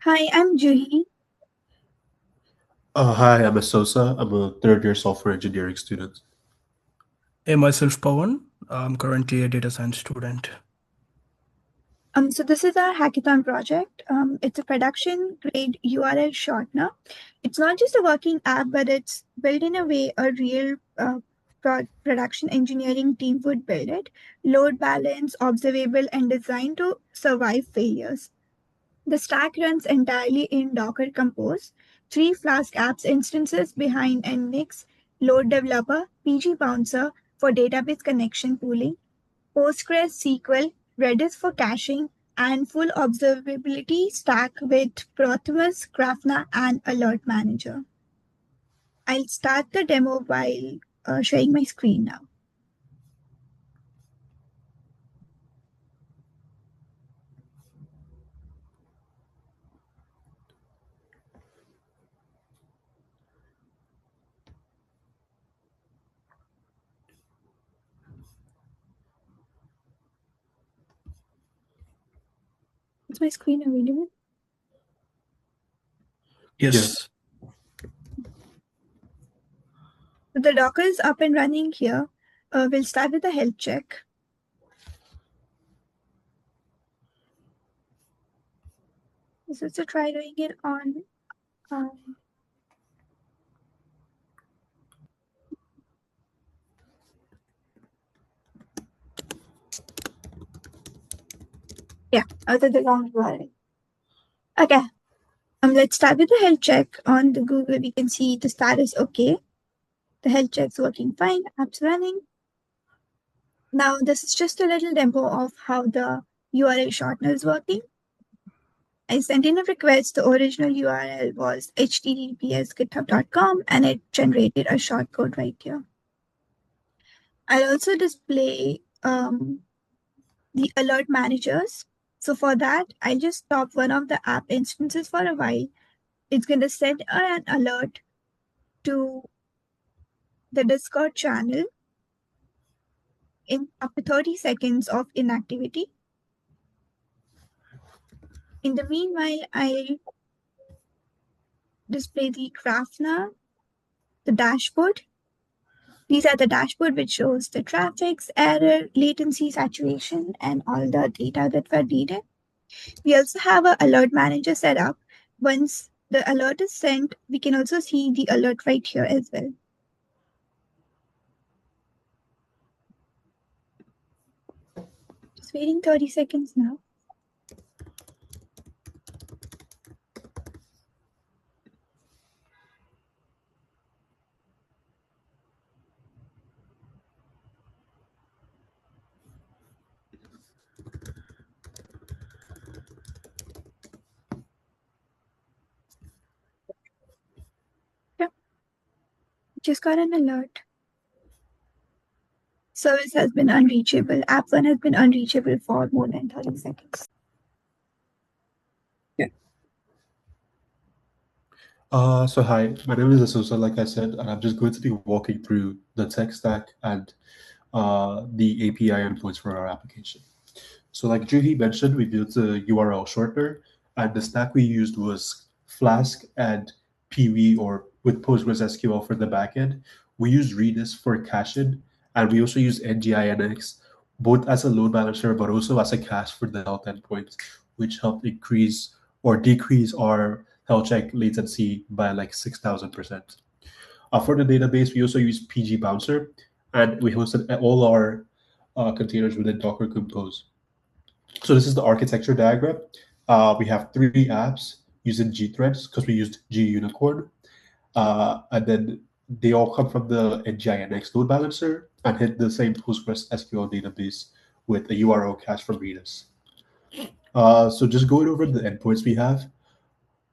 Hi, I'm Juhi. Hi, I'm Sosa. I'm a third year software engineering student. Hey, myself Pawan. I'm currently a data science student. So this is our hackathon project. It's a production grade URL shortener. It's not just a working app, but it's built in a way a real production engineering team would build it. Load balance, observable, and designed to survive failures. The stack runs entirely in Docker Compose, three Flask apps instances behind Nginx, load developer, PG bouncer for database connection pooling, PostgreSQL, Redis for caching, and full observability stack with Prothemus, Grafana, and Alert Manager. I'll start the demo while sharing my screen now. Is my screen available? Yes. Yes. So the Docker is up and running here. We'll start with a health check. So to try doing it on yeah, out of the wrong URL. Okay. Let's start with the health check. On the Google, we can see the status okay. The health check's working fine. App's running. Now, this is just a little demo of how the URL shortener is working. I sent in a request. The original URL was https://github.com and it generated a shortcode right here. I'll also display the alert managers. So for that, I'll just stop one of the app instances for a while. It's going to send an alert to the Discord channel in up to 30 seconds of inactivity. In the meanwhile, I'll display the Grafana, the dashboard. These are the dashboard which shows the traffics, error, latency, saturation, and all the data that were needed. We also have an alert manager set up. Once the alert is sent, we can also see the alert right here as well. Just waiting 30 seconds now. Yep. Just got an alert. Service has been unreachable. App 1 has been unreachable for more than 30 seconds. So hi, my name is Sosa, like I said, and I'm just going to be walking through the tech stack and the API endpoints for our application. So like Juhi mentioned, we built a URL shortener, and the stack we used was Flask and PV or with PostgreSQL for the backend. We used Redis for caching, and we also used NGINX both as a load balancer but also as a cache for the health endpoints, which helped increase or decrease our health check latency by like 6,000%. For the database, we also use PG Bouncer, and we hosted all our containers within Docker Compose. So this is the architecture diagram. We have three apps using G-threads because we used G-Unicorn. And then they all come from the NGINX load balancer and hit the same Postgres SQL database with a URL cache from Redis. So just going over the endpoints we have,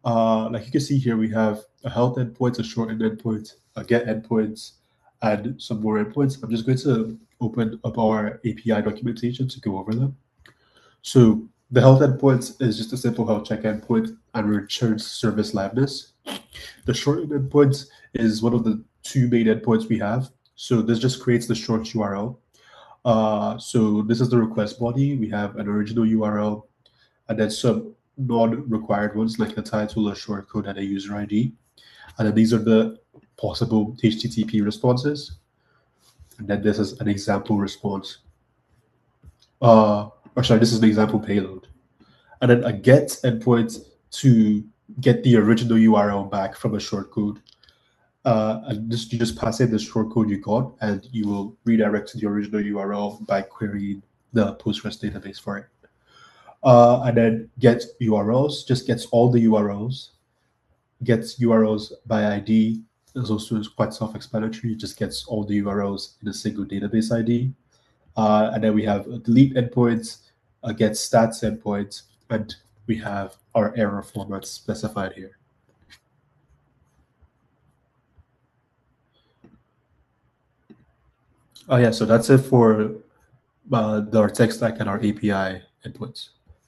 like you can see here, we have a health endpoint, a shortened endpoint, a get endpoints, and some more endpoints. I'm just going to open up our API documentation to go over them. So the health endpoint is just a simple health check endpoint and returns service liveness. The shortened endpoint is one of the two main endpoints we have. So this just creates the short URL. So this is the request body. We have an original URL and then some non-required ones like a title, a shortcode, and a user ID. And then these are the possible HTTP responses. And then this is an example response. Or sorry, this is the example payload. And then a get endpoint to get the original URL back from a shortcode. And this, you just pass in the shortcode you got, and you will redirect to the original URL by querying the Postgres database for it. And then get URLs, just gets all the URLs, gets URLs by ID. This also is quite self-explanatory. It just gets all the URLs in a single database ID. And then we have a delete endpoints, get stats endpoints, and we have our error formats specified here. Oh yeah, so that's it for our tech stack and our API endpoints.